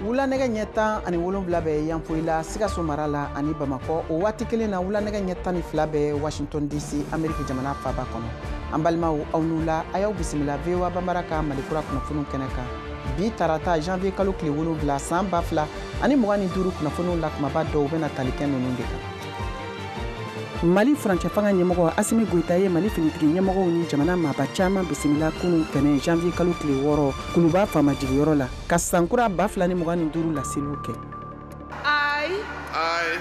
Wulanɛgɛ ɲɛ 17 bɛ Yanfoyi la, Sikaso mara la ani Bamakɔ. O waati kelen na wulanɛgɛ ɲɛ 12 bɛ Washington DC, Amérique jamana faaba kɔnɔ. An balimaw aw n'u la, a y'aw bisimila VOA Banbara ka Malikura kunnafoniw kɛnɛ kan. Bi tarata janvier kalo tile 7 san 2025 kunnafoniw la kumaba dɔw bɛna tali kɛ ninnu de kan. Mali furancɛ fanga ɲɛmɔgɔ Asimi Goita ye Mali finitigi ɲɛmɔgɔw ni jamana maaba caman bisimila kunun tɛnɛ janvier kalo tile 6 kuluba faama jigiyɔrɔ la ka sankura 2025 laseliw kɛ. I,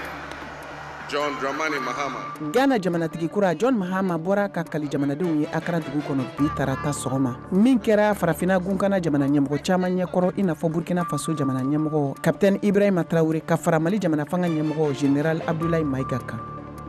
John Dramani Mahama. Ghana jamanatigi kura John Mahama bɔra ka kali jamanadenw ye Accra dugu kɔnɔ bi tarata sɔgɔma. Min kɛra farafina gunkana jamana ɲɛmɔgɔ caman ɲɛkɔrɔ i n'a fɔ Burkina Faso jamana ɲɛmɔgɔ Capitaine Ibrahima Traoré ka fara Mali jamana fanga ɲɛmɔgɔ Général Abdoulaye Maïga kan.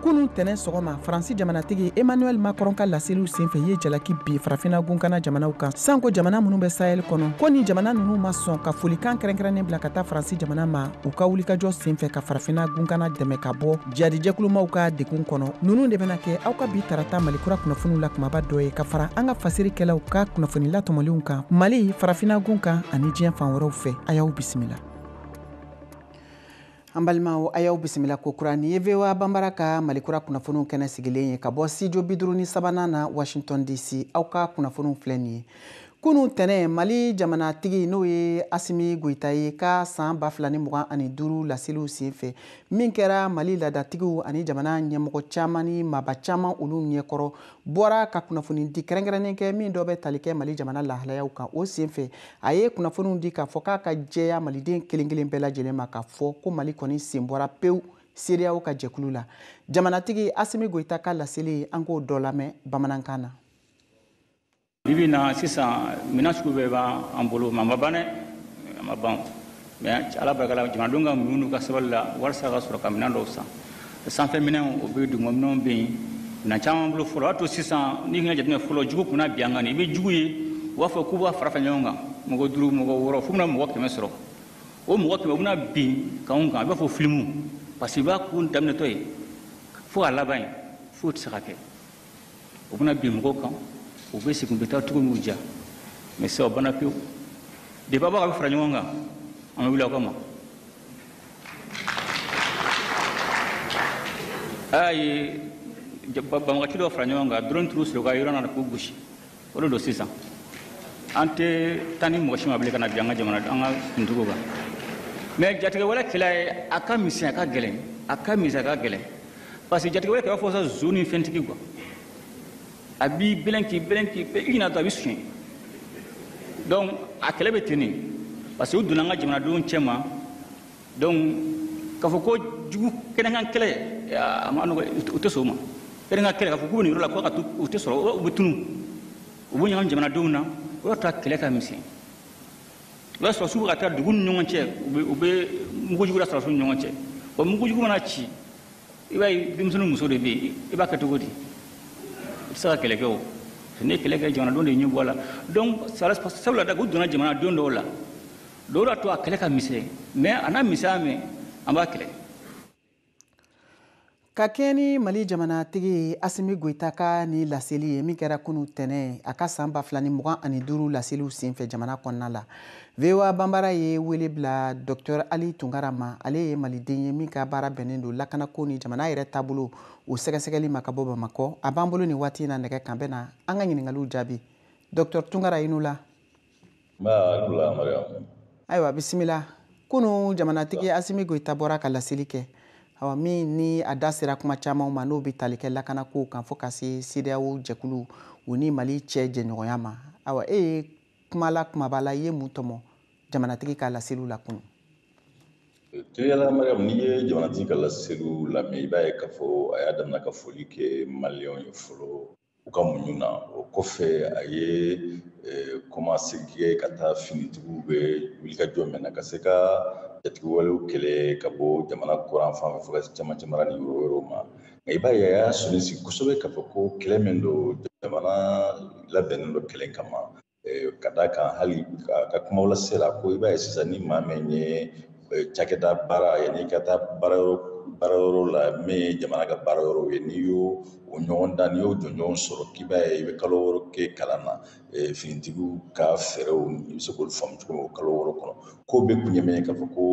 Kunun tɛnɛ sɔgɔma Faransi jamanatigi Emmanuel Macron ka laseliw senfɛ ye jalaki bi farafina gunkana jamanaw kan. Sanko jamana minnu bɛ Sahel kɔnɔ ko ni jamana ninnu ma sɔn ka folikan kɛrɛnkɛrɛnnen bila ka taa Faransi jamana ma u ka wulikajɔ senfɛ ka farafina gunkana dɛmɛ ka bɔ jadijɛkulumaw ka degun kɔnɔ. Ninnu de bɛna kɛ aw ka bi tarata Malikura kunnafoniw la kumaba dɔ ye ka fara an ka fasirikɛlaw ka kunnafoni latɔmɔlenw kan Mali farafina gun kan ani diɲɛ fan wɛrɛw fɛ. A y'aw bisimila. An balimaw a y'aw bisimila ko kura ni ye VOA Banbara ka Malikura kunnafoniw kɛnɛ sigilen ye ka bɔ studio 53 na Washington DC. Aw ka kunnafoniw filɛ nin ye. Kunun tɛnɛ Mali jamanatigi n'o ye Asimi Goita ye ka san 2025 laseliw senfɛ min kɛra Mali ladatigiw ani jamana ɲɛmɔgɔ caman ni maaba caman olu ɲɛkɔrɔ bɔra ka kunnafoni di kɛrɛnkɛrɛnnen kɛ min dɔ bɛ tali kɛ Mali jamana lahalayaw kan. O senfɛ a ye kunnafoniw di k'a fɔ k'a ka jɛya maliden kelen kelen bɛɛ lajɛlen ma k'a fɔ ko Mali kɔni sen bɔra pewu CEDEAO ka jɛkulu la. Jamanatigi Asimi Goita ka laseli an k'o dɔ lamɛn bamanankan na. Bibi na sisan mina sugu bɛɛ b'an bolo ma ban dɛ a ma ban mais ala barika la jamanadenw ka muɲu ka sabali la walasa ka sɔrɔ ka minɛn dɔw san sanfɛ minɛnw o bɛ duguma minɛnw bɛ yen minɛn caman bolo fɔlɔ o y'a to sisan n'i ka jateminɛ fɔlɔ jugu kunna bi an kan i bɛ jugu ye u b'a fɔ k'u b'a fara fara ɲɔgɔn kan mɔgɔ 5 mɔgɔ 6 fo bɛna mɔgɔ 100 sɔrɔ o mɔgɔ 100 u bɛna bin k'anw kan i b'a fɔ filimu parce que i b'a kun daminɛtɔ ye fo ka laban yen fo tɛ se ka kɛ u bɛna bin mɔgɔw kan u bɛ segin u bɛ taa cogo min diya mais sisan o banna pewu depuis a b'a ka fara ɲɔgɔn kan an bɛ wuli aw kama a ye banbagaci dɔ fara ɲɔgɔn kan drone turu sɔrɔ u ka yɔrɔ na k'u gosi o de don sisan an tɛ taa ni mɔgɔ si ma bilen ka na bi an ka jamana an ka kuntigiw kan mais jatigɛ wɛrɛ kɛlɛ ye a ka misɛn a ka gɛlɛn a ka misɛn a ka gɛlɛn parce que jatigɛ wɛrɛ kɛra fɔ sa zo ni fɛntigi quoi a b'i belenki i ɲin'a to a bɛ suɲɛ donc a kɛlɛ bɛ ten de parce que u donna an ka jamanadenw cɛ ma donc k'a fɔ ko jugu kɛnɛkan kɛlɛ a ma nɔgɔ u tɛ sɔn o ma kɛnɛkan kɛlɛ k'a fɔ k'u bɛ nin yɔrɔ la ko ka to u tɛ sɔrɔ u bɛ tunu u bɛ ɲagami jamanadenw na o y'a to a kɛlɛ ka misɛn o y'a sɔrɔ sugu ka taa dugu ni ɲɔgɔn cɛ u bɛ mugujugu la sɔrɔ ni ɲɔgɔn cɛ wa mugujugu mana ci i b'a ye denmisɛnnin muso de bɛ yen i b'a kɛ cogo di i tɛ se ka kɛlɛ kɛ o ne kɛlɛ kɛ jamanadenw de ɲɛ bɔ a la donc sabula da u donna jamanadenw dɔw la dɔw y'a to a kɛlɛ ka misɛn mais a n'a misɛnya mɛn an b'a kɛlɛ. Ka kɛɲɛ ni Mali jamanatigi Asimi Goita ka ni laseli ye min kɛra kunun tɛnɛ a ka san 2025 laseliw senfɛ jamana kɔnɔna la. VOA Banbara ye wele bila Dr Ali Tunkara ma ale ye maliden ye min ka baara bɛnnen don lakanako ni jamana yɛrɛ taabolo o sɛgɛsɛgɛli ma ka bɔ Bamakɔ a b'an bolo ni waati in na nɛgɛ kan bɛna an ka ɲininkaliw jaabi. Dr Tunkara i n'u la. Ayiwa bisimila kunun jamanatigi Asimi Goita bɔra ka laseli kɛ min ni a da sera kuma caman ma n'o bɛ tali kɛ lakanako kan fo ka se CEDEAO jɛkulu u ni Mali cɛ jɛɲɔgɔnya ma ayiwa e ye kumaba la i ye mun tɔmɔ jamanatigi ka laseliw la kunun. Tuyala Mariam n'i ye jamanatigi ka laseliw lamɛn i b'a ye k'a fɔ a y'a daminɛ ka foli kɛ maliyɛnw ye fɔlɔ u ka muɲu na o kɔfɛ a ye commencé kɛ ka taa finitigiw bɛ wulikajɔ mɛn na ka se ka jatigi walew kɛlɛ ka bɔ jamana kɔran fan fɛ fo ka se camancɛmara ni yɔrɔ wɛrɛw ma nka i b'a ye a y'a sɔnni sigi kosɛbɛ k'a fɔ ko kɛlɛ min don jamana labɛnnen don kɛlɛ kama ka d'a kan hali ka kumaw lase la ko i b'a ye sisan ni maa min ye cakɛda baara yanni i ka taa baara yɔrɔ baara yɔrɔ la min ye jamana ka baara yɔrɔ ye n'i y'o o ɲɔgɔn dan n'i y'o jɔnjɔn sɔrɔ k'i b'a ye i bɛ kalo wɔɔrɔ kɛ kalan na finitigiw ka fɛɛrɛw i bɛ se k'olu faamu cogo min o kalo wɔɔrɔ kɔnɔ ko bɛ kun ye min ye k'a fɔ ko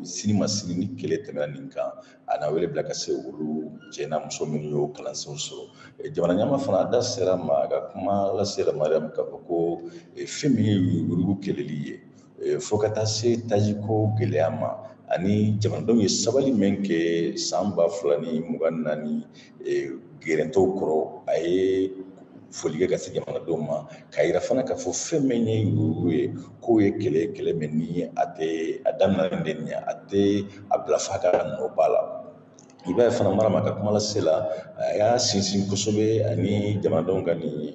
sini ma sini ni kɛlɛ tɛmɛna nin kan a na wele bila ka se olu cɛ n'a muso minnu y'o kalansenw sɔrɔ jamana ɲɛmaa fana a da sera ma ka kuma lase Mariam k'a fɔ ko fɛn min ye yurugu kɛlɛli ye fo ka taa se tajiko gɛlɛya ma ani jamanadenw ye sabali min kɛ san 2024 gɛrɛntɛw kɔrɔ a ye foli kɛ ka se jamanadenw ma k'a yira fana k'a fɔ fɛn min ye yurugu ye k'o ye kɛlɛ min ni a tɛ a daminɛ de ɲɛ a tɛ a bila f'a ka nɔ ba la i b'a ye fana Marama ka kuma lase la a y'a sinsin kosɛbɛ ani jamanadenw ka nin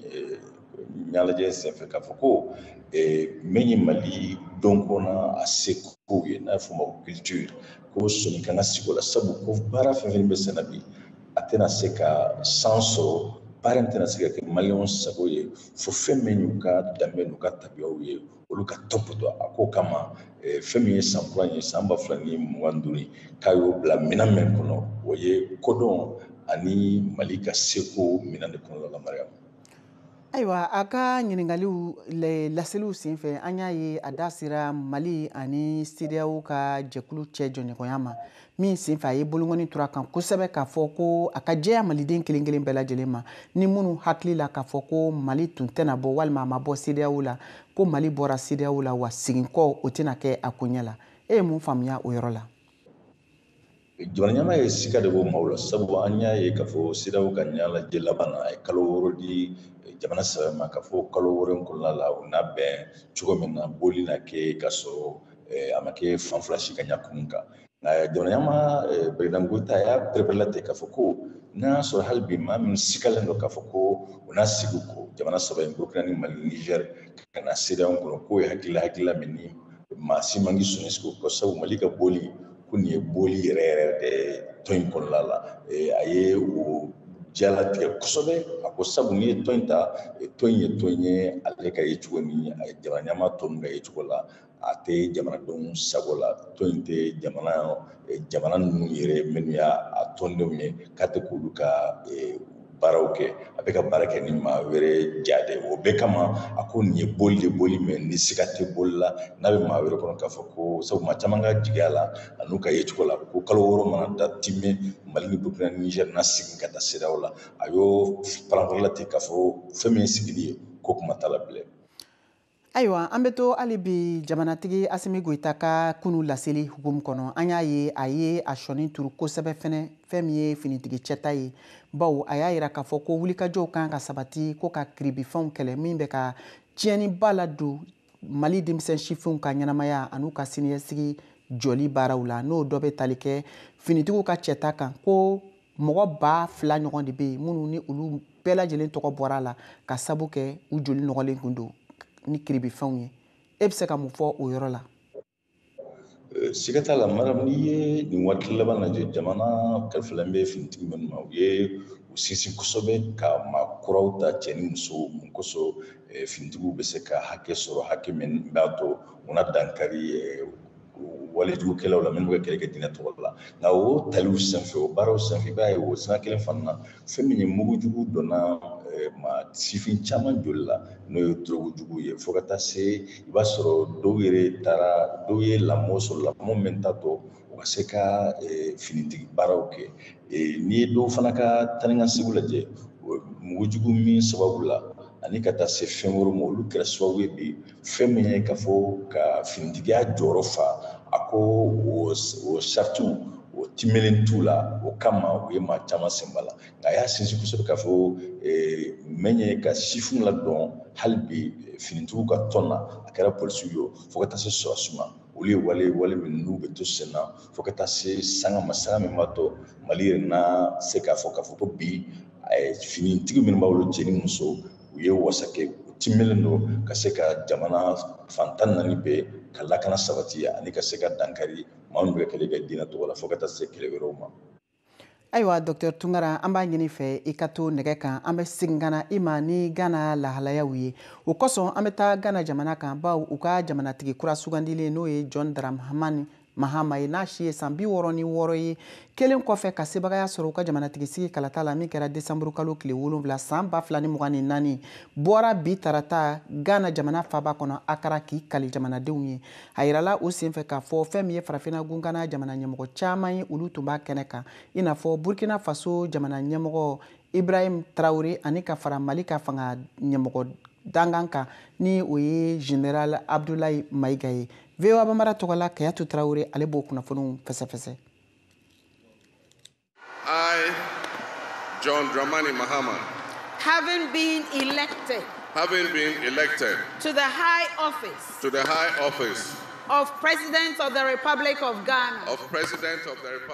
ɲɛnajɛ senfɛ k'a fɔ ko min ye Mali dɔnko na a seko ye n'a fɔ ma ko culture ko sɔnni kan ka sigi o la sabu ko baara fɛn fɛn bɛ sen na bi a tɛna se ka san sɔrɔ baara in tɛna se ka kɛ maliyɛnw sago ye fo fɛn min y'u ka danbe n'u ka tabiyaw ye olu ka tɔpɔtɔ a ko kama fɛn min ye san kura ye san 2025 k'a y'o bila minɛn min kɔnɔ o ye kodɔn ani Mali ka seko minɛn de kɔnɔ la Mariam. Ayiwa a ka ɲininkaliw laseliw senfɛ an y'a ye a da sera Mali ani CEDEAO ka jɛkulu cɛ jɔɲɔgɔnya ma min senfɛ a ye bolongɔni tura kan kosɛbɛ k'a fɔ ko a ka jɛya maliden kelen kelen bɛɛ lajɛlen ma ni minnu hakili la k'a fɔ ko Mali tun tɛna bɔ walima a ma bɔ CEDEAO la ko Mali bɔra CEDEAO la wa segin kɔ o tɛna kɛ a ko ɲɛ la e ye mun faamuya o yɔrɔ la? Jamana ɲɛmaa ye sika de bɔ maaw la sabu an y'a ye k'a fɔ CEDEAO ka ɲɛnajɛ laban na a ye kalo 6 di jamana saba ma k'a fɔ kalo 6 in kɔnɔna la u n'a bɛn cogo min na boli na kɛ ka sɔrɔ a ma kɛ fan fila si ka ɲɛ kun kan nka jamana ɲɛmaa Président Goïta a y'a perepɛrɛla ten k'a fɔ ko n'a y'a sɔrɔ hali bi maa min sikalen don k'a fɔ ko u n'a sigi ko jamana saba in Burukina ni Mali ni Niger ka na CEDEAO kɔnɔ k'o ye hakilila min ni maa si man k'i sɔnni sigi o kɔ sabu Mali ka boli ko nin ye boli yɛrɛ de tɔn in kɔnɔna la a ye o jalatigɛ kosɛbɛ a ko sabu n'i ye tɔn in ta tɔn in ye tɔn ye ale ka ye cogo min a ye jamana ɲɛmaa tɔ ninnu ka ye cogo la a tɛ jamanadenw sago la tɔn in tɛ jamana ninnu yɛrɛ minnu y'a tɔndenw ye k'a tɛ k'olu ka baaraw kɛ a bɛ ka baara kɛ ni maa wɛrɛ ja de o bɛɛ kama a ko nin ye boli de boli mɛ ni siga tɛ boli la n'a bɛ maa wɛrɛ kɔnɔ k'a fɔ ko sabu maa caman ka jigiya la a n'u ka ye cogo la ko kalo 6 mana da time Mali ni Burukina ni Niger na segin ka taa CEDEAO la a y'o paranparala ten k'a fɔ fɛn min ye sigili ye ko kuma t'a la bilen. Ayiwa an bɛ to hali bi jamanatigi Asimi Goyita ka kunu laseli hukumu kɔnɔ an y'a ye a ye a sɔni turu kosɛbɛ fɛnɛ fɛn min ye finitigi cɛta ye bawo a y'a yira k'a fɔ ko wulikajɔw kan ka sabati ko ka kiribifɛnw kɛlɛ min bɛ ka tiɲɛniba la don Mali denmisɛn sifinw ka ɲɛnamaya an'u ka siniɲɛsigi jɔli baaraw la n'o dɔ bɛ tali kɛ finitigiw ka cɛta kan ko mɔgɔ 2000 ɲɔgɔn de bɛ yen minnu ni olu bɛɛ lajɛlen tɔgɔ bɔra la ka sabu kɛ u joli nɔgɔlen kun don ni kiribifɛnw ye e bɛ se ka mun fɔ o yɔrɔ la? Siga t'a la Mariam n'i ye nin waati laban lajɛ jamana kalifalan bɛ finitigi minnu ma u ye u sinsin kosɛbɛ ka maa kuraw ta cɛ ni muso mun kosɔn finitigiw bɛ se ka hakɛ sɔrɔ hakɛ min b'a to u na dankari walijugukɛlaw la minnu bɛ kɛlɛ kɛ diinɛ tɔgɔ la nka o taliw sanfɛ o baaraw sanfɛ i b'a ye o sira kelen fana na fɛn min ye mugujugu donna maa sifin caman joli la n'o ye dɔrɔgujugu ye fo ka taa se i b'a sɔrɔ dɔw ye lamɔ sɔrɔ lamɔ min ta tɔ u ka se ka finitigi baaraw kɛ n'i ye dɔw fana ka taa ni ka segu lajɛ mugujugu min sababu la ani ka taa se fɛn wɛrɛ ma olu kɛra sababu ye bi fɛn min ye k'a fɔ ka finitigiya jɔyɔrɔ fa a ko o saritiw o timɛlen t'u la o kama u ye maa caman senba la nka a y'a sinsin kosɛbɛ k'a fɔ mɛn ye ka sifinw ladɔn hali bi finitigiw ka tɔn na a kɛra polisiw ye fo ka taa se sɔrɔsiw ma olu ye wale min n'u bɛ to sen na fo ka taa se sanga min b'a to Mali yɛrɛ na se k'a fɔ ko bi finitigi minnu b'a bolo cɛ ni muso u ye wasa kɛ u timɛlen don ka se ka jamana fantan 4 bɛɛ ka lakana sabati ani ka se ka dankari maa minnu bɛ kɛlɛ kɛ diinɛ tɔgɔ la fo ka taa se kɛlɛ wɛrɛw ma. Ayiwa Dr Tunkara an b'a ɲini fɛ i ka to nɛgɛ kan an bɛ segin ka na i ma ni Gana lahalayaw ye o kosɔn an bɛ taa Gana jamana kan bawo u ka jamanatigi kura sugandilen n'o ye John Dramani Mahama ye n'a si ye san 66 ye kelen kɔfɛ ka sebagaya sɔrɔ u ka jamanatigi sigi kalata la min kɛra décembre kalo tile 7 san 2024 bɔra bi tarata Ghana jamana faba kɔnɔ Accra k'i kali jamanadenw ye a yirala o senfɛ k'a fɔ fɛn min ye farafina gunkana jamana ɲɛmɔgɔ caman ye olu tun b'a kɛnɛ kan i n'a fɔ Burkina Faso jamana ɲɛmɔgɔ Ibrahim Traoré ani ka fara Mali ka fanga ɲɛmɔgɔ dangan kan ni o ye Général Abdoulaye Maïga ye VOA Bambara tɔgɔla Kayatu Traoré ale b'o kunnafoniw fɛsɛfɛsɛ. I, John Dramani Mahama, having been elected to the high office of President of the Republic of Ghana.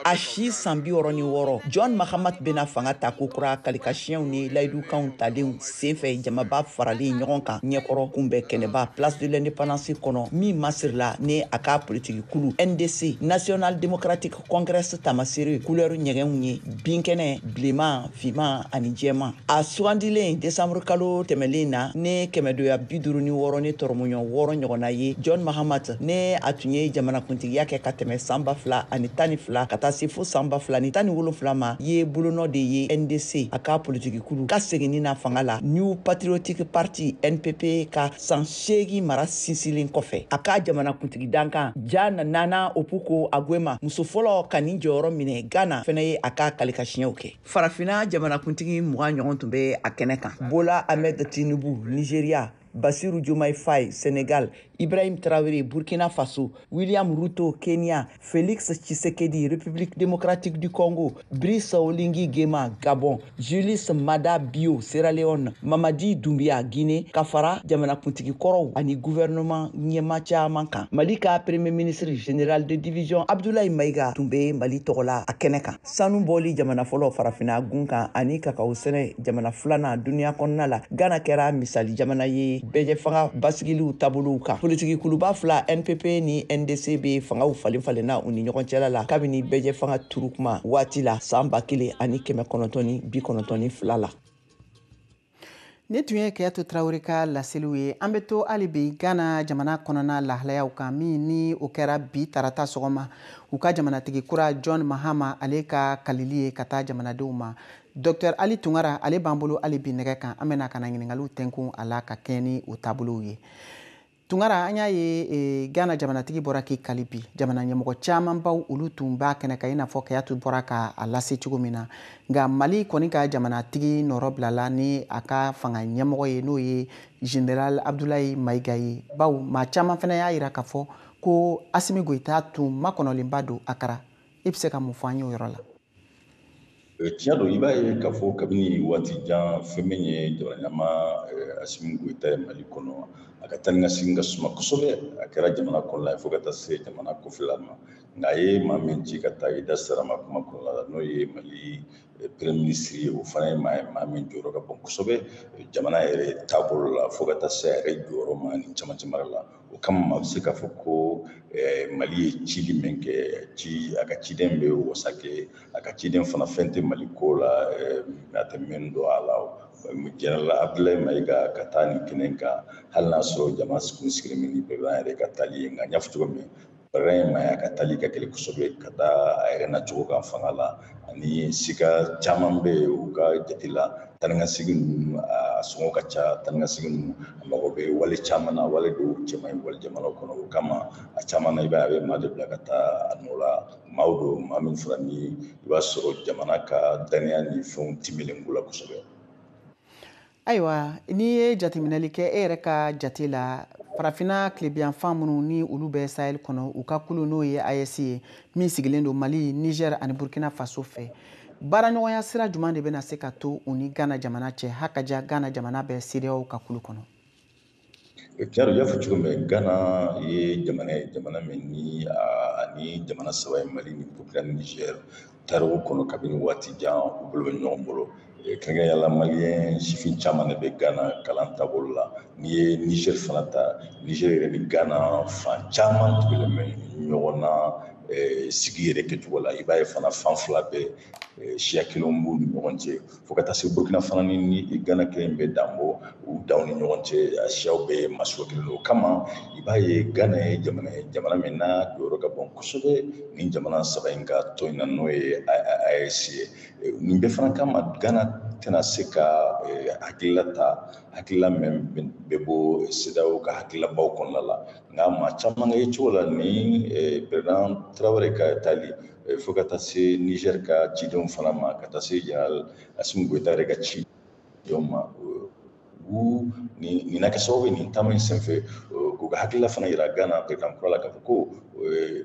Ashi Sambi Oroni Woro, John Mahamat Bena Fangata Kukura, Kalikashion ni Laidu Countaleum, Sefe, Jamaba Farali, Nyonka, Nyekoro, Kumbe, Keneba, Place de l'Indépendance Kono, Mi Masirla, ne Aka Politique Kulu, NDC, National Democratic Congress Tamasiri, Couleur Nyeremuni, Binkene, Blima, Fima, Anijema. A Swandile, Décembre Kalo, Temelina, ne Kemedoya Biduruni Woroni Tormunyo, Woron Yonaye, John Mahamat, ne atunye jamana kuntigiya kɛ ka tɛmɛ sanba fila ani tani fila ka taa se fo sanba fila ni tani wolonfila ma ye bolonɔ de ye NDC a ka politiki kulu ka seginni na fanga la New Patriotic Party NPP ka san 8 mara sinsilen kɔfɛ a ka jamana kuntigi dankan Jana Nana Opuko Aguema muso fɔlɔ ka nin jɔyɔrɔ minɛ Ghana fɛnɛ ye a ka kalikasiɲɛw kɛ farafina jamana kuntigi 20 ɲɔgɔn tun bɛ a kɛnɛ kan Bola Ahmed Tinubu Nigeria Bassirou Diomaye Faye Sénégal, Ibrahim Traoré Burkina Faso, William Ruto Kenya, Félix Tshisekedi République démocratique du Congo, Brice Oligui Nguema Gabon, Julius Mada Bio Sierra Leone, Mamadi Doumbia Guinée, Kafara jamana kuntigi kɔrɔw ani gouvernement ɲɛma caman kan. Mali ka premier ministre général de division Abdoulaye Maïga tun bɛ Mali tɔgɔla a kɛnɛ kan. Sanu bɔli jamana fɔlɔ farafina gun kan ani kakao sɛnɛ jamana filanan duniya kɔnɔna la Ghana kɛra misali jamana ye bɛjɛ fanga basigiliw taabolow kan. Politiki kuluba fila NPP ni NDC bɛ fangaw falen-falenna u ni ɲɔgɔn cɛla la kabini bɛjɛ fanga turu kuma waati la san 1992 la. Ne tun ye Kayatu Traoré ka laseliw ye an bɛ to hali bi Ghana jamana kɔnɔna lahalayaw kan min ni o kɛra bi tarata sɔgɔma u ka jamanatigi kura John Mahama ale ka kalili ye ka taa jamanadenw ma. Dr Ali Tunkara ale b'an bolo hali bi nɛgɛ kan an bɛna ka na ɲininkaliw tɛnkun a la ka kɛɲɛ ni o taabolow ye. Tunkara an y'a ye Ghana jamanatigi bɔra k'i kali bi jamana ɲɛmɔgɔ caman baw olu tun b'a kɛnɛ kan i n'a fɔ Kayatu bɔra k'a lase cogo min na nka Mali kɔni ka jamanatigi nɔrɔ bilala ni a ka fanga ɲɛmɔgɔ ye n'o ye Général Abdoulaye Maïga ye bawo maa caman fana y'a yira k'a fɔ ko Asimi Goïta tun makɔnɔlenba don Accra i bɛ se ka mun fɔ an ye o yɔrɔ la. Tiɲɛ don i b'a ye k'a fɔ kabini waati jan fɛn min ye jamana ɲɛmaa Asimi Goïta ye Mali kɔnɔ a ka taa ni ka segin ka suma kosɛbɛ a kɛra jamana kɔnɔla ye fo ka taa se jamana kɔfɛla ma nka a ye maa min ci ka taa i da sera ma kuma kɔnɔla la n'o ye Mali premier ministre ye o fana ye maa min jɔyɔrɔ ka bon kosɛbɛ jamana yɛrɛ taabolo la fo ka taa se a yɛrɛ jɔyɔrɔ ma ni camancɛ mara la o kama a bɛ se k'a fɔ ko Mali ye cili min kɛ a ka ciden bɛ wasa kɛ a ka ciden fana fɛn tɛ Mali ko la a tɛ min don a la Général Abdoulaye Maïga ka taa nin kɛnɛ kan hali n'a sɔrɔ jama sigilen min ni président yɛrɛ ka taali ye nka n y'a fɔ cogo min président Maïga ka taali ka gɛlɛn kosɛbɛ ka taa a yɛrɛ nacogo kan fanga la ani sika caman bɛ yen u ka jate la taa ni ka segin ninnu a sɔngɔ ka ca taa ni ka segin ninnu a mago bɛ wale caman na wale dɔw cɛ man ɲi wale jamanaw kɔnɔ o kama a caman na i b'a ye a bɛ maa de bila ka taa a nɔ la maaw don maa min fana ni i b'a sɔrɔ jamana ka daniya ni fɛnw timilen b'u la kosɛbɛ. Ayiwa n'i ye jateminɛli kɛ e yɛrɛ ka jate la farafina tilebiyanfan minnu ni olu bɛ Sahel kɔnɔ u ka kulu n'o ye AES ye min sigilen don Mali, Niger ani Burkina Faso fɛ baaraɲɔgɔnya sira jumɛn de bɛna se ka to u ni Ghana jamana cɛ hakaja Ghana jamana bɛ CEDEAO ka kulu kɔnɔ. Tiɲɛ don i y'a fɔ cogo min Ghana ye jamana min ni ani jamana saba ye Mali ni Burkina ni Niger taariw kɔnɔ kabini waati jan u bolo bɛ ɲɔgɔn bolo kɛrɛnkɛrɛnnenya la maliyɛn sifin caman de bɛ Gana kalan taabolo la n'i ye Niger fana ta Niger yɛrɛ ni Gana fan caman tugulen bɛ ɲɔgɔn na sigi yɛrɛ kɛcogo la i b'a ye fana fan fila bɛɛ siya kelenw b'u ni ɲɔgɔn cɛ fo ka taa se Burkina fana ni Gana kelen bɛ dan bɔ u daw ni ɲɔgɔn cɛ a siyaw bɛɛ masuwa kelen o kama i b'a ye Gana ye jamana min n'a jɔyɔrɔ ka bon kosɛbɛ nin jamana saba in ka tɔn in na n'o ye AES ye nin bɛɛ fana kama Gana tɛna se ka hakilila min bɛ bɔ CEDEAO ka hakilabaw kɔnɔna la nka maa caman ka ye cogo la ni président Traoré ka taali fo ka taa se Niger ka cidenw fana ma ka taa se Général Assimi Goïta yɛrɛ ka cidenw ma nin na kɛ sababu ye nin taama in senfɛ k'u ka hakilila fana yira Gana président kura la k'a fɔ ko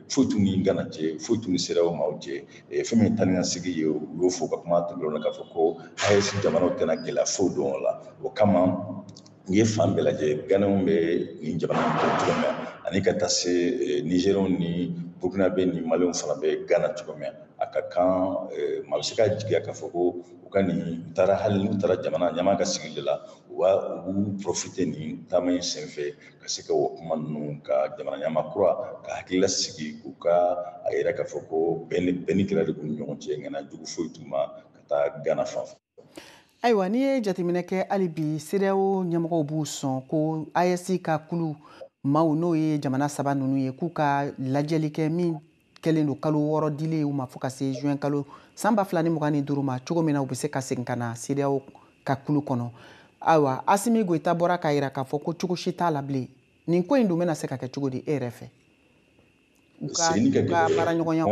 foyi t'u ni Gana cɛ foyi t'u ni CEDEAO maaw cɛ fɛn min taa ni ka segin ye u y'o fɔ ka kuma tɛmɛnenw na k'a fɔ ko AES jamanaw tɛna gɛlɛya foyi dɔn o la o kama n'i ye fan bɛɛ lajɛ Ganaw bɛ nin jamana in bolo cogo min ani ka taa se Nigériens ni Burkina bɛ ni Maliens fana bɛ Gana cogo min a ka kan maa bɛ se ka jigiya k'a fɔ ko u ka nin n'u taara jamana ɲɛmaa ka sigi de la u b'u profiter nin taama in senfɛ ka se ka o kuma ninnu ka jamana ɲɛmaa kura ka hakilila sigi u ka a yɛrɛ k'a fɔ ko bɛn ni kɛlɛ de b'u ni ɲɔgɔn cɛ ŋana jugu foyi t'u ma ka taa Gana fan fɛ. Ayiwa n'i ye jateminɛ kɛ hali bi CEDEAO ɲɛmɔgɔw b'u sɔn ko AES ka kulu maaw n'o ye jamana saba ninnu ye k'u ka lajɛli kɛ min kɛlen don kalo 6 dilen u ma fo ka se juin kalo san 2025 ma cogo min na u bɛ se ka segin ka na CEDEAO ka kulu kɔnɔ. Ayiwa Assimi Goïta bɔra k'a yira k'a fɔ ko cogo si t'a la bilen nin ko in dun bɛna se ka kɛ cogo di e yɛrɛ fɛ? U ka baaraɲɔgɔnya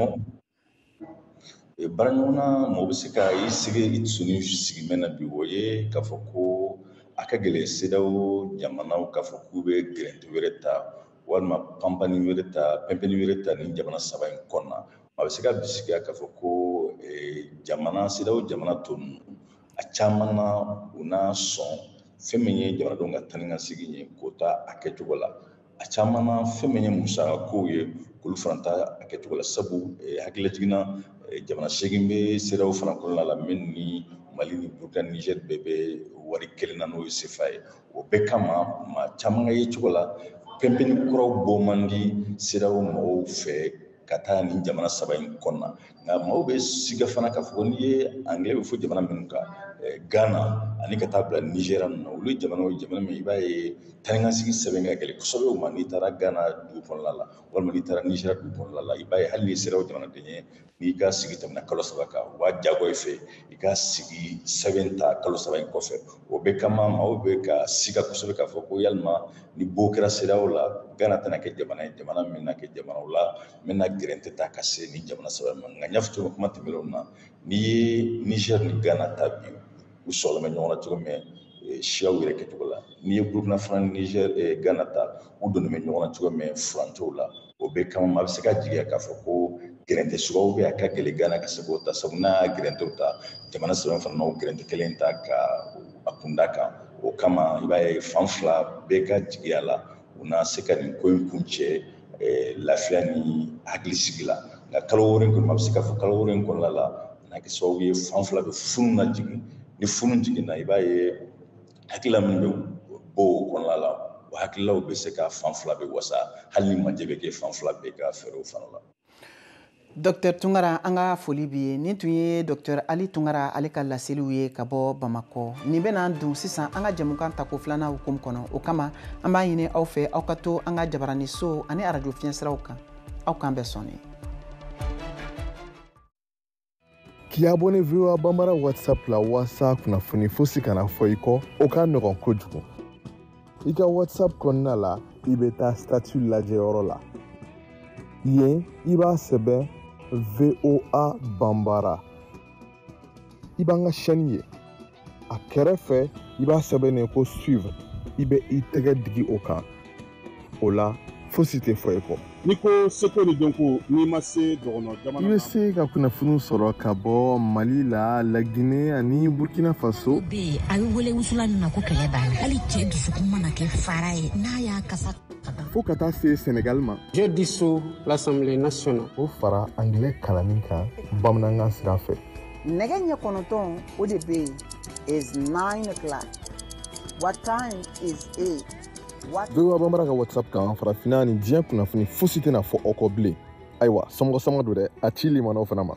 baaraɲɔgɔnya mɔgɔ bɛ se ka i sigi mɛn na bi o ye k'a fɔ ko a ka gɛlɛn CEDEAO jamanaw k'a fɔ k'u bɛ gɛrɛntɛ wɛrɛ ta walima pɛnpɛnni wɛrɛ ta ni jamana saba in kɔnɔna a bɛ se ka bisikiya k'a fɔ ko CEDEAO jamana tɔ ninnu a caman na u n'a sɔn fɛn min ye jamanadenw ka taa ni ka segin ye k'o ta a kɛcogo la a caman na fɛn min ye musakakow ye k'olu fana ta a kɛcogo la sabu hakililajiginna jamana 8 bɛ CEDEAO fana kɔnɔna la min ni Mali ni Burkina Niger bɛɛ bɛ wari kelen na n'o ye CFA ye o bɛɛ kama maa caman ka ye cogo la pɛnpɛnni kuraw bɔ man di CEDEAO mɔgɔw fɛ ka taa nin jamana saba in kɔnɔna nka maaw bɛ siga fana k'a fɔ ko n'i ye angilɛ bɛ fɔ jamana minnu kan Ghana ani ka taa bila Niger ninnu na olu ye jamana min i b'a ye taa ni ka segin sɛbɛn ka gɛlɛn kosɛbɛ o ma n'i taara Ghana dugu kɔnɔna la walima n'i taara Niger dugu kɔnɔna la i b'a ye hali ni CEDEAO jamanaden ye n'i ka sigi tɛmɛna kalo 3 kan u b'a jagoya i fɛ i ka sigi sɛbɛn ta kalo 3 in kɔfɛ o bɛɛ kama maaw bɛ ka siga kosɛbɛ k'a fɔ ko yalima ni bɔ kɛra CEDEAO la Ghana tɛna kɛ jamana ye jamana min na kɛ jamanaw la min na gɛrɛntɛ ta ka se ni jamana saba ma nka n y'a fɔ cogo min kuma tɛmɛnenw na n'i ye Niger ni Ghana ta bi u sɔrɔlen bɛ ɲɔgɔn na cogo min siyaw yɛrɛ kɛcogo la n'i ye Burkina fana Niger Ghana ta u donnen bɛ ɲɔgɔn na cogo min furancɛw la o bɛɛ kama a bɛ se ka jigiya k'a fɔ ko gɛrɛntɛ suguyaw bɛ a ka gɛlɛn Ghana ka se k'o ta sabu n'a y'a gɛrɛntɛw ta jamana saba fana n'o gɛrɛntɛ kelen ta ka a kunda kan o kama i b'a ye fan fila bɛɛ ka jigiya la u na se ka nin ko in kun cɛ lafiya ni hakilisigi la nka kalo 6 in kɔnɔ a bɛ se k'a fɔ kalo 6 in kɔnɔna la n'a kɛ sababu ye fan fila bɛ funu na jigin ni funu jiginna i b'a ye hakilila min bɛ bɔ o kɔnɔna la o hakililaw bɛ se ka fan fila bɛ wasa hali ni majɛ bɛ kɛ fan fila bɛɛ ka fɛɛrɛw fana la. Dr Tunkara an ka foli b'i ye nin tun ye Dr Ali Tunkara ale ka laseliw ye ka bɔ Bamakɔ nin bɛna an dun sisan an ka jɛmukan tako filanan hukumu kɔnɔ o kama an b'a ɲini aw fɛ aw ka to an ka Jabarani so ani radio fiɲɛsiraw kan aw k'an bɛɛ sɔnni. K'i abonné VOA Bambara WhatsApp la walasa kunnafoni fosi kana fɔ i kɔ o ka nɔgɔn kojugu i ka WhatsApp kɔnɔna la i bɛ taa statut lajɛyɔrɔ la yen i b'a sɛbɛn VOA Bambara i b'an ka chaîne ye a kɛrɛfɛ i b'a sɛbɛnnen ko suivre i bɛ i tɛgɛ digi o kan o la fosi tɛ fɔ i kɔ ni ko seko ni dɔnko n'i ma se dɔgɔnɔ jamana i bɛ se ka kunnafoni sɔrɔ ka bɔ Mali la Laginɛ ani Burkina Faso be a bɛ wele wusula min na ko kɛlɛ banna hali cɛ dusukun mana kɛ fara ye n'a y'a kasa fo ka taa se Sénégal ma je dissous l'Assemblée nationale o fara anglais kalanni kan bamanankan sira fɛ nɛgɛ ɲɛ 9 o de bɛ yen is 9 o'clock? What time is 8? VOA Bambara ka WhatsApp kan farafina ni diɲɛ kunnafoni fosi tɛna fɔ aw kɔ bilen. Ayiwa, samɔgɔ don dɛ, a ci limanaw fana ma.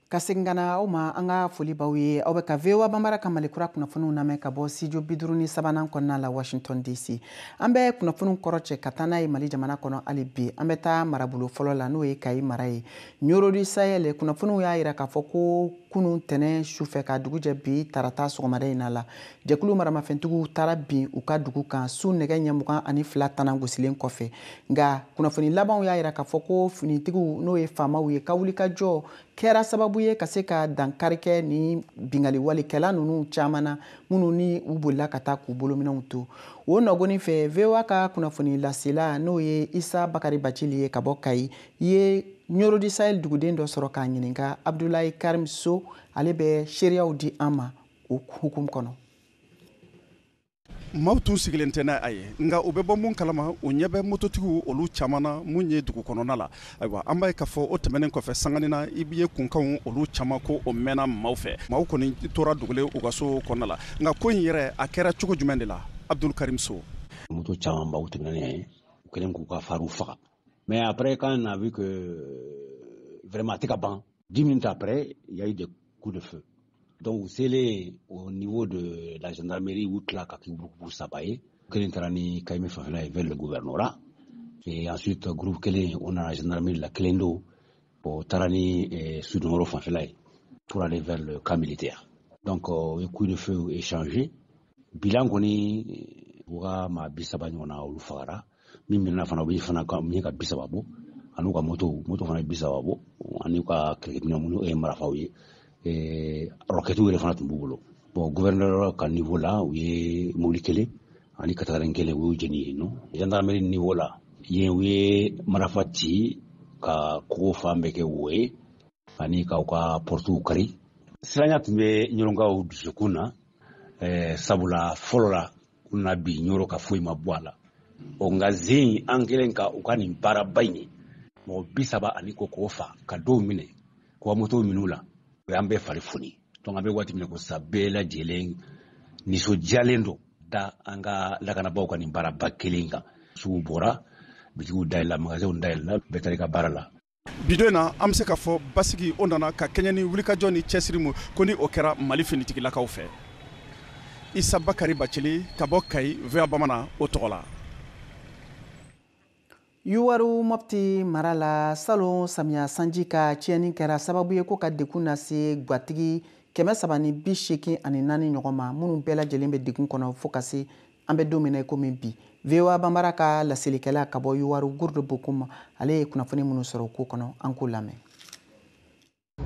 Ka segin ka na aw ma an ka foli b'aw ye aw bɛ ka VOA Bambara ka malikura kunnafoniw lamɛn ka bɔ studio 53 kɔnɔna la Washington DC. An bɛ kunnafoniw kɔrɔcɛ ka taa n'a ye Mali jamana kɔnɔ hali bi an bɛ taa marabolo fɔlɔ la n'o ye Kayi mara ye. Nyoro du Sahel kunnafoniw y'a yira k'a fɔ ko kunun tɛnɛ sufɛ ka dugu jɛ bi tarata sɔgɔmada in na la. Jɛkulu maramafɛntigiw taara bin u ka dugu kan su nɛgɛ ɲɛ 22 tana gosilen kɔfɛ. Nka kunnafoni labanw y'a yira k'a fɔ ko finitigiw n'o ye faamaw ye ka wuli ka jɔ kɛra sababu ye ka se ka dankari kɛ ni bingali walikɛla ninnu caman na minnu ni u bolila ka taa k'u bolominɛnw to. O nɔgɔnin fɛ VOA ka kunnafoni lasela n'o ye Isa Bakari Bacili ye ka bɔ Kayi ye Nyoro du Sahel duguden dɔ sɔrɔ k'a ɲininka Abdoulaye Karim So ale bɛ seereyaw di an ma o hukumu kɔnɔ. Maaw tun sigilen tɛ n'a ye nka u bɛ bɔ mun kalama u ɲɛ bɛ mototigiw olu caman na mun ye dugu kɔnɔna la. Ayiwa an b'a ye k'a fɔ o tɛmɛnen kɔfɛ sangani na i bɛ ye kunkanw olu caman ko o mɛnna maaw fɛ. Maaw kɔni tora dogolen u ka so kɔnɔna la. Nka ko in yɛrɛ a kɛra cogo jumɛn de la? Abdul Karim So. Moto caman b'aw tɛmɛnen u kɛlen k'u ka fariw faga. Mais après quand on a vu que vraiment tɛ ka ban 10 minutes après il y a eu des coups de feu. Donc c'est au niveau de la gendarmerie où là pour s'abailler que Tarani Kaime Fafela vers le gouvernorat et ensuite groupe Kélé on a la gendarmerie la Kelendo pour Tarani et Sudnoro Fafela pour aller vers le camp militaire. Donc le coup de feu échangé bilan koni wa ma bisaba nyona olu fagara mimina fana bi fana ka mi ka bisaba bo anu ka moto fana bisaba bo anu ka kelekina munu e marafaw ye roquetu yɛrɛ fana tun b'u bolo. Bon gouverneur ka niveau la u ye mobili kelen ani kataren kelen u y'u jeni yen nɔ gendarmerie niveau la yen u ye marafa ci ka kogo fan bɛɛ kɛ wo ye ani k'aw ka portuw kari. Siranya tun bɛ ɲɔrɔnkaw dusukun na sabula fɔlɔ la u na bi ɲɔrɔ ka foyi ma bɔ a la. Nka zen an kɛlen ka u ka nin baaraba in ye mɔgɔ 30 ani kɔ fa ka dɔw minɛ k'u ka motow minɛ u la. An bɛ fari foni donc an bɛ waati min ko sa bɛɛ lajɛlen nisɔndiyalen don da an ka lakanabaaw ka nin baaraba kelen kan. Sugu bɔra bitigiw dayɛlɛla magasinw dayɛlɛla bɛɛ taara i ka baara la. Bidon in na an bɛ se ka fɔ basigi o nana ka kɛɲɛ ni wulikajɔ ni cɛsiri mu ko ni o kɛra Mali finitigilakaw fɛ. Isa Bakari Bacili ka bɔ Kayi VOA Bamanan o tɔgɔ la. Yuwaru Mopti mara la salon samiya sanji ka tiɲɛni kɛra sababu ye ko ka dekun lase gatigi 384 ɲɔgɔn ma minnu bɛɛ lajɛlen bɛ dekun kɔnɔ fo ka se an bɛ don min na komi bi. VOA Bambara ka laselilikɛla ka bɔ Yuwaru Gurdo Bokum ale ye kunnafoni minnu sɔrɔ ko kɔnɔ an k'o lamɛn.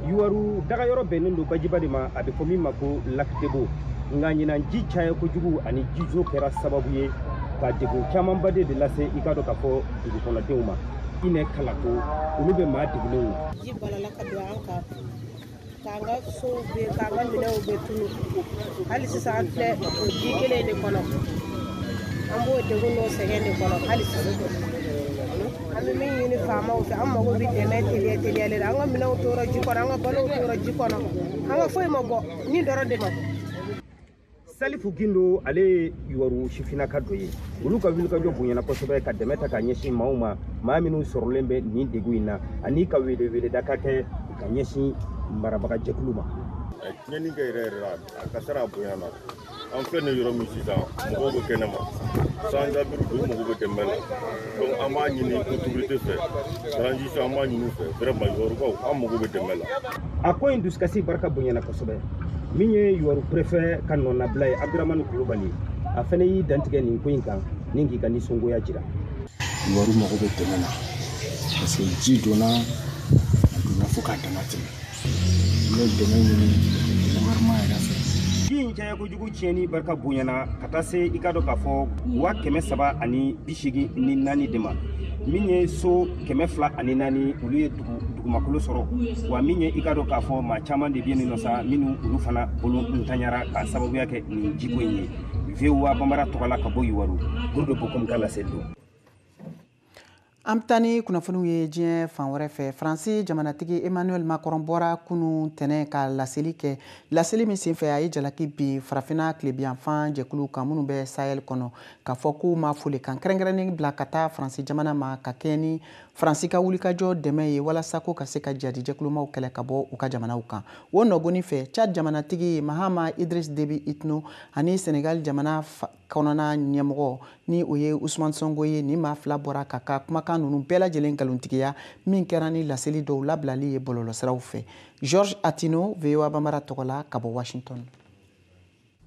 Yuwaru dagayɔrɔ bɛnnen don bajiba de ma a bɛ fɔ min ma ko Lac Debo nka ɲinan ji caya kojugu ani jijo kɛra sababu ye ka degun camanba de lase i ka dɔn k'a fɔ dugukɔnɔdenw ma i nɛ kalako olu bɛ maa degunnenw na. Ji balala ka don an kan k'an ka sow bɛ k'an ka minɛnw bɛ tunu hali sisan an filɛ o ji kelen de kɔnɔ an b'o degun n'o sɛgɛn de kɔnɔ hali sisan an bɛ min ɲini faamaw fɛ an mago bɛ dɛmɛ teliyalen an ka minɛnw tora ji kɔnɔ an ka balow tora ji kɔnɔ an ka foyi ma bɔ ni dɔrɔn de ma. Salifu Gindo ale ye Yuwaru sifinaka dɔ ye olu ka wulikajɔ bonyana kosɛbɛ ka dɛmɛ ta ka ɲɛsin maaw ma maa minnu sɔrɔlen bɛ nin degun in na ani ka weleweleda ka kɛ ka ɲɛsin marabaga jɛkulu ma. Tiɲɛni kɛ yɛrɛ la a kasara a bonyana an filɛ nin yɔrɔ min sisan mɔgɔw bɛ kɛnɛ ma sans abri u mago bɛ dɛmɛ la donc an b'a ɲini autorité fɛ transition an b'a ɲini u fɛ vraiment Yuwarukaw an mago bɛ dɛmɛ la. A ko in dusukasi barika bonyana kosɛbɛ min ye Yuwaru préfet ka nɔnabila ye Abdramane Kulubali a fana y'i dantigɛ nin ko in kan ni k'i ka nisɔngoya jira. Yuwaru mago bɛ dɛmɛ na parce que ji donna a donna fo k'a dama tɛmɛ n bɛ dɛmɛ ɲini gouvernement yɛrɛ fɛ. Ji in caya kojugu tiɲɛni barika bonyana ka taa se i ka dɔn k'a fɔ 384 de ma min ye so 204 olu ye dugumakolo sɔrɔ wa min ye i ka dɔn k'a fɔ maa caman de bɛ yen nɔ sa minnu olu fana bolo ntanyara ka sababuya kɛ nin jiko in ye. VOA Bambara tɔgɔ la ka bɔ Yuwaru Gurdo Bokum ka laseli don. Amtani kunnafoniw ye diɲɛ fan wɛrɛ fɛ Faransi jamanatigi Emmanuel Macron bɔra kunu tɛnɛ ka laseli kɛ laseli min senfɛ a ye jalaki bi farafina tilebiyanfan jɛkulu kan minnu bɛ Sahel kɔnɔ k'a fɔ k'u ma foli kan kɛrɛnkɛrɛnnen bila ka taa Faransi jamana ma ka kɛ ni Faransi ka wulikajɔ dɛmɛ ye walasa ko ka se ka jadi jɛkulumaw kɛlɛ ka bɔ u ka jamanaw kan o nɔgɔni fɛ Tchad jamanatigi Mahama Idriss Déby Itno ani Senegal jamana kɔnɔna ɲɛmɔgɔ ni o ye Ousmane Sonko ye ni maa fila bɔra ka ka kumakan ninnu bɛɛ lajɛlen nkalontigiya min kɛra ni laseli dɔw labilali ye bɔlɔlɔsiraw fɛ Georges Atino VOA Bambara tɔgɔ la ka bɔ Washington.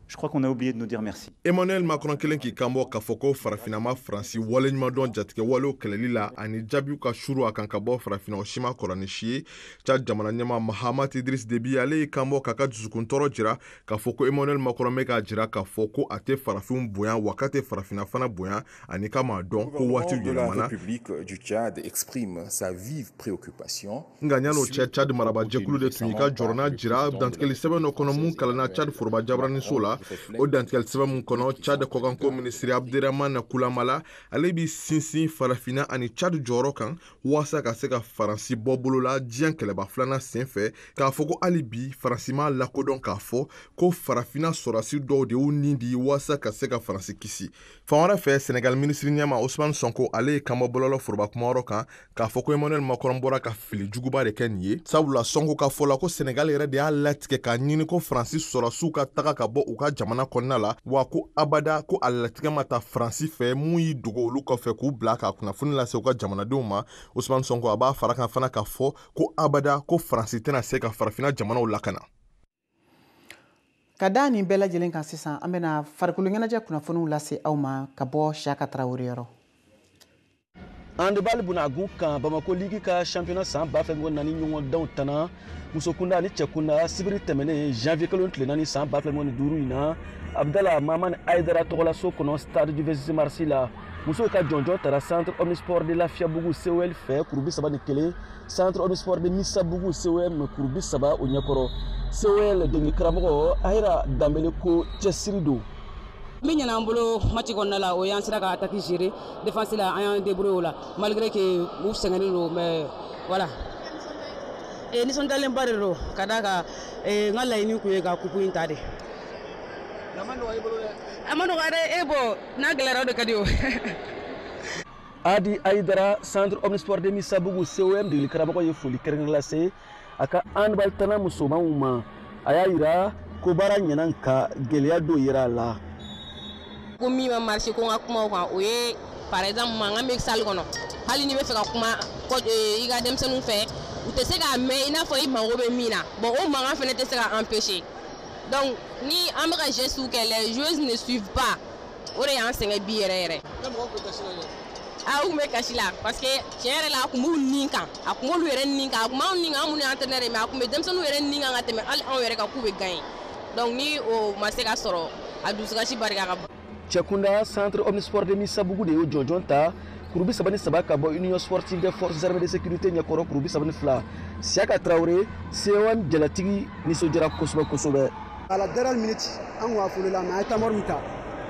Je crois qu'on a oublié de nous dire merci. Emmanuel Macron kelen k'i kanbɔ k'a fɔ ko farafinama Faransi waleɲumandɔn jatigɛ walew kɛlɛli la ani jaabiw ka shuru a kan ka bɔ farafinaw si ma kɔrɔ ni si ye Tchad jamana ɲɛma Mahama Idriss Déby ale y'i kanbɔ k'a ka dusukuntɔrɔ jira k'a fɔ ko Emmanuel Macron bɛ k'a jira k'a fɔ ko a tɛ farafinw bonya wa k'a tɛ farafina fana bonya ani k'a m'a dɔn ko waati yɛlɛmana. La République du Tchad exprime sa vive préoccupation. Nga ɲan'o cɛ Tchad marabajɛkulu de tun y'i ka jɔrɔna jira dantigɛli sɛbɛn dɔ kɔnɔ mun kalanna Tchad foroba jabaraniso la o dantigɛli sɛbɛn mun kɔnɔ Tchad kɔkanko minisiri Abderrahmane Koulamala ale b'i sinsin farafina ani Tchad jɔyɔrɔ kan waasa ka se ka Faransi bɔ bolo la diɲɛ kɛlɛba filanan senfɛ k'a fɔ ko hali bi Faransi m'a lakodɔn k'a fɔ ko farafina sɔrɔdasi dɔw de y'u nin di waasa ka se ka Faransi kisi. Fan wɛrɛ fɛ Senegal minisiri ɲɛma Ousmane Sonko ale ye kanbɔ bɔlɔlɔ foroba kumayɔrɔ kan k'a fɔ ko Emmanuel Macron bɔra ka fili juguba de kɛ nin ye sabula Sonko ka fɔ la ko Senegal yɛrɛ de y'a latigɛ k'a ɲini ko Faransi sɔrɔdasiw ka taga ka bɔ u ka jamana kɔnɔna la wa ko abada ko a latigɛ ma taa Faransi fɛ mun y'i dogo olu kɔfɛ k'u bila ka kunnafoni lase u ka jamanadenw ma Ousmane Sonko a b'a fara kan fana k'a fɔ ko abada ko Faransi tɛna se ka farafina jamanaw lakana. Ka da nin bɛɛ lajɛlen kan sisan an bɛna farikolo ɲɛnajɛ kunnafoniw lase aw ma ka bɔ Siyaka Tarawele yɔrɔ. Handball bunagun kan Bamako Ligi ka championnat san 2024 ɲɔgɔndanw tana muso kunda ani cɛ kunda sibiri tɛmɛnen janvier kalo tile 4 san 2025 in na Abdallah Mamani Aïdara tɔgɔlaso kɔnɔ stade du 26 mars la musow ka jɔnjɔn tara centre omnisport de Lafiyabugu COL fɛ kuru 31 centre omnisport de Misabugu COM kuru 30 o ɲɛkɔrɔ COL denge karamɔgɔ Ahira Dambele ko cɛsiri don. Min ɲɛna an bolo match kɔnɔna la o y'an sera ka attaque gérer défense la an y'an débrouiller o la malgré que u sɛgɛnnen don mais voilà nisɔndiyalenba de don ka d'a kan n ka laɲini kun ye ka coupe in ta de. A ma nɔgɔ dɛ bon n'a gɛlɛyara o de ka di o. Adi Aïdara centre omnisport de Misabugu COM degeli karamɔgɔ ye foli kɛrɛnkɛrɛnnen lase a ka handball tana musomanw ma a y'a yira ko baara ɲɛna ka gɛlɛya dɔ yera a la. Ko min ma marché ko n ka kuma o kan o ye par exemple mankan bɛ salle kɔnɔ hali n'i bɛ fɛ ka kuma i ka denmisɛnninw fɛ u tɛ se k'a mɛn i n'a fɔ i mago bɛ min na bon o mankan fana tɛ se ka empêcher donc ni an bɛ ka gestes kɛ les joueuses ne suivent pas o de y'an sɛgɛn bi yɛrɛ yɛrɛ. A u tun bɛ kasi la parce que tiɲɛ yɛrɛ la a tun b'u nin kan a tun b'olu yɛrɛ nin kan a tun b'anw nin kan an minnu ye entraîneur ye mais a tun bɛ denmisɛnninw yɛrɛ nin kan ka tɛmɛ hali anw yɛrɛ kan k'u bɛ gagner donc ni o ma se ka sɔrɔ a dusukasi barika ka bon. Cɛkunda centre omnisport de Misabugu de y'o jɔnjɔn ta kuru 33 ka bɔ union sportive des forces armées de sécurité ɲɛkɔrɔ kuru 32 Siyaka Tarawele COM jalatigi nisɔndiyara kosɛbɛ. À la dernière minute an ko a foli la mais a ye tamaro min ta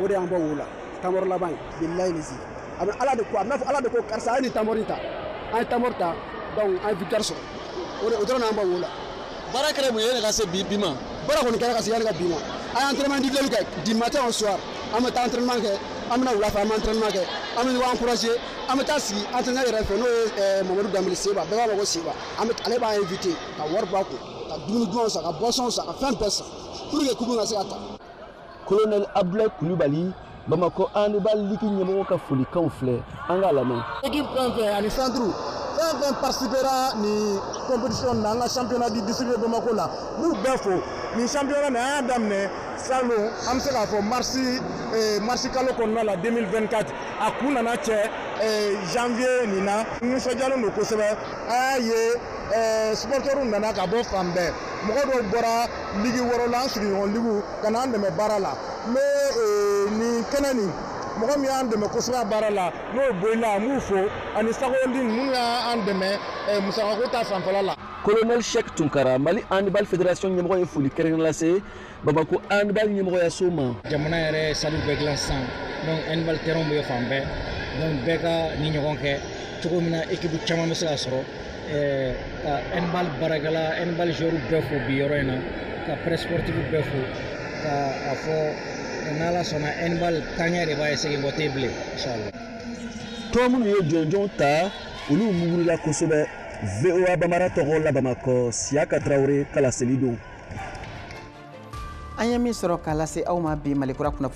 o de y'an bɔ wo la tamaro laban bilayi lezi a bɛ ala de ko a bɛ fɔ ala de ko karisa a ye nin tamaro in ta an ye tamaro ta donc an ye victoire sɔrɔ o dɔrɔn n'an bɔ wo la. Baara kɛra mun ye yanni ka se bi ma. Baara kɔni kɛra ka se yanni ka bi ma an ye entraînement individuel kɛ du matin au soir an bɛ taa entraînement kɛ an bɛna wula fɛ an bɛ entraînement kɛ an bɛ ɲɔgɔn encourager an bɛ taa sigi entraîneur yɛrɛ fɛ n'o ye Mamadu Dambele Seba bɛɛ b'a fɔ ko Seba ale b'a invité ka wari bɔ a kun ka dumuni dumanw san ka boisson san ka fɛn bɛɛ san pour que coupe ka se ka ta. Colonel Abdoulaye Coulibaly Bamako handball ligue ɲɛmɔgɔ ka folikanw filɛ an k'a lamɛn. Équipe fɛn fɛn ani centre fɛn participera ni compétition na an ka championnat du district de Bamako la n'u bɛɛ fo ni championnat na an y'a daminɛ salon an bɛ se k'a fɔ mars kalo kɔnɔna la 2024 a kun nana cɛ janvier nin na nisɔndiyalen don kosɛbɛ an y'a ye supporters nana ka bɔ fan bɛɛ mɔgɔ dɔw bɔra ligue wɔɔrɔ la an sigiɲɔgɔn ligue ka na an dɛmɛ baara la mais nin kɛnɛ nin mɔgɔ min y'an dɛmɛ kosɛbɛ baara la n'o ye Boyila an b'u fo ani Sagondi minnu y'an dɛmɛ musakako ta fanfɛla la. Colonel Cheikh Tunkara Mali handball fédération ɲɛmɔgɔ ye foli kɛrɛnkɛrɛnnen lase Bamako handball ɲɛmɔgɔyaso ma. Jamana yɛrɛ salle bɛɛ dilan sisan donc handball terrain bɛ fan bɛɛ donc bɛɛ ka ni ɲɔgɔn kɛ cogo min na équipe caman bɛ se ka sɔrɔ ka handball baarakɛla handball joueur bɛɛ fo bi yɔrɔ in na ka presse sportive bɛɛ fo ka a fɔ n'ala sɔnna handball taɲɛ de b'a segin bɔ tɛ bilen inshallah. tɔn minnu ye jɔnjɔn ta olu mugurila kosɛbɛ. VOA Bambara tɔgɔ la Bamakɔ Siaka Traoré kala seli don. An ye min sɔrɔ k'a lase aw ma bi Malikura kunnafoni